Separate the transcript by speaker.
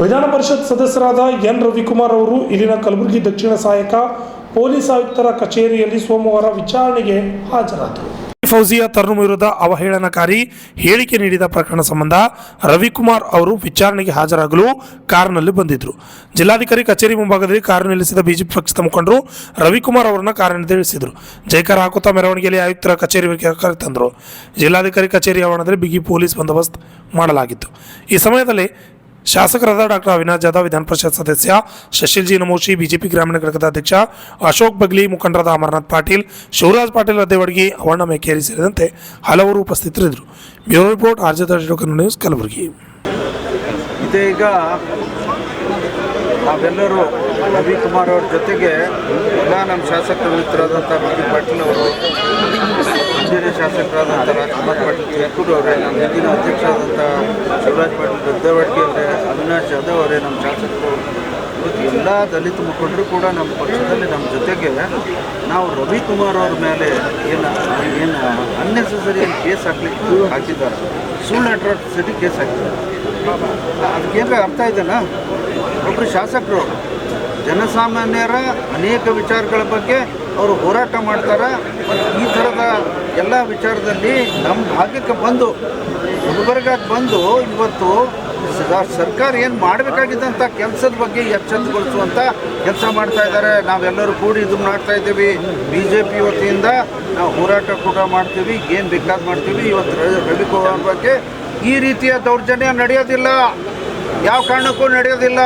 Speaker 1: ವಿಧಾನ ಪರಿಷತ್ ಸದಸ್ಯರಾದ ಎನ್ ರವಿಕುಮಾರ್ ಅವರು ಇಲ್ಲಿನ ಕಲಬುರಗಿ ದಕ್ಷಿಣ ಸಹಾಯಕ ಪೊಲೀಸ್ ಆಯುಕ್ತರ ಕಚೇರಿಯಲ್ಲಿ ಸೋಮವಾರ ವಿಚಾರಣೆಗೆ ಹಾಜರಾದರು. ಫೌಜಿಯಾ ತರುಣ್ ವಿರುದ್ಧ ಅವಹೇಳನಕಾರಿ ಹೇಳಿಕೆ ನೀಡಿದ ಪ್ರಕರಣ ಸಂಬಂಧ ರವಿಕುಮಾರ್ ಅವರು ವಿಚಾರಣೆಗೆ ಹಾಜರಾಗಲು ಕಾರಿನಲ್ಲಿ ಬಂದಿದ್ದರು. ಜಿಲ್ಲಾಧಿಕಾರಿ ಕಚೇರಿ ಮುಂಭಾಗದಲ್ಲಿ ಕಾರು ನಿಲ್ಲಿಸಿದ ಬಿಜೆಪಿ ಪಕ್ಷದ ಮುಖಂಡರು ರವಿಕುಮಾರ್ ಅವರನ್ನು ಕಾರಿನಿಂದ ಇಳಿಸಿದರು. ಜೈಕಾರ ಹಾಕುತ್ತಾ ಮೆರವಣಿಗೆಯಲ್ಲಿ ಆಯುಕ್ತರ ಕಚೇರಿಗೆ ಕರೆತಂದರು. ಜಿಲ್ಲಾಧಿಕಾರಿ ಕಚೇರಿ ಆವರಣದಲ್ಲಿ ಬಿಗಿ ಪೊಲೀಸ್ ಬಂದೋಬಸ್ತ್ ಮಾಡಲಾಗಿತ್ತು. ಈ ಸಮಯದಲ್ಲಿ ಶಾಸಕರಾದ ಡಾಕ್ಟರ್ ಅವಿನಾಶ್ ಜಾಧವ್, ವಿಧಾನ ಪರಿಷತ್ ಸದಸ್ಯ ಶಶಿಲ್ ಜಿ ನಮೋಶಿ, ಬಿಜೆಪಿ ಗ್ರಾಮೀಣ ಘಟಕದ ಅಧ್ಯಕ್ಷ ಅಶೋಕ್ ಬಗ್ಲಿ, ಮುಖಂಡರಾದ ಅಮರನಾಥ್ ಪಾಟೀಲ್, ಶಿವರಾಜ್ ಪಾಟೀಲ್ ರದ್ದೇವಡ್ಗಿ, ಅವಣ್ಣ ಮೇಕೇರಿ ಸೇರಿದಂತೆ ಹಲವರು ಉಪಸ್ಥಿತರಿದ್ದರು. Bureau report RJ news Kalaburagi.
Speaker 2: ಇದೀಗ ನಾವೆಲ್ಲರೂ ರವಿಕುಮಾರ್ ಅವ್ರ ಜೊತೆಗೆ ಎಲ್ಲ ನಮ್ಮ ಶಾಸಕ ಮಿತ್ರರಾದಂಥ ಬಿ ಪಾಟೀಲ್ ಅವರು, ಹಿರಿಯ ಶಾಸಕರಾದಂಥ ರಾಜ್ಕುಮಾರ್ ಪಾಟೀಲ್ ತಿರುಕೂರು ಅವರೇ, ನಮ್ಮ ಹಿಂದಿನ ಅಧ್ಯಕ್ಷರಾದಂಥ ಶಿವರಾಜ್ ಪಾಟೀಲ್ ರದ್ದೇವಡ್ಗಿ ಅವರೇ, ಅವಿನಾಶ್ ಜಾಧವ್ ಅವರೇ, ನಮ್ಮ ಶಾಸಕರು, ಇವತ್ತು ಎಲ್ಲ ದಲಿತ ಮುಖಂಡರು ಕೂಡ ನಮ್ಮ ಪಕ್ಷದಲ್ಲಿ ನಮ್ಮ ಜೊತೆಗೆ ನಾವು ರವಿಕುಮಾರ್ ಅವ್ರ ಮೇಲೆ ಏನು ಅನ್ನೆಸೆಸರಿ ಕೇಸ್ ಹಾಕಿದ್ದಾರೆ, ಸುಳ್ಳು ಅಟ್ರಾಸಿಟಿ ಕೇಸ್ ಹಾಕಿದ್ದಾರೆ. ಅದಕ್ಕೇನು ಅರ್ಥ ಇದೆಯಾ? ಒಬ್ಬರು ಶಾಸಕರು ಜನಸಾಮಾನ್ಯರ ಅನೇಕ ವಿಚಾರಗಳ ಬಗ್ಗೆ ಅವರು ಹೋರಾಟ ಮಾಡ್ತಾರೆ. ಈ ಥರದ ಎಲ್ಲ ವಿಚಾರದಲ್ಲಿ ನಮ್ಮ ಭಾಗ್ಯಕ್ಕೆ ಬಂದು ಗುಲ್ಬರ್ಗಕ್ಕೆ ಬಂದು ಇವತ್ತು ಸರ್ಕಾರ ಏನು ಮಾಡಬೇಕಾಗಿದ್ದಂಥ ಕೆಲಸದ ಬಗ್ಗೆ ಎಚ್ಚೆತ್ತುಗೊಳಿಸುವಂಥ ಕೆಲಸ ಮಾಡ್ತಾ ಇದ್ದಾರೆ. ನಾವೆಲ್ಲರೂ ಕೂಡಿ ಇದು ಮಾಡ್ತಾ ಇದ್ದೀವಿ. BJP ವತಿಯಿಂದ ನಾವು ಹೋರಾಟ ಕೂಡ ಮಾಡ್ತೀವಿ, ಏನು ಬೇಕಾದ್ ಮಾಡ್ತೀವಿ. ಇವತ್ತು ರವಿಕುಮಾರ್ ಬಗ್ಗೆ ಈ ರೀತಿಯ ದೌರ್ಜನ್ಯ ನಡೆಯೋದಿಲ್ಲ, ಯಾವ ಕಾರಣಕ್ಕೂ ನಡೆಯೋದಿಲ್ಲ.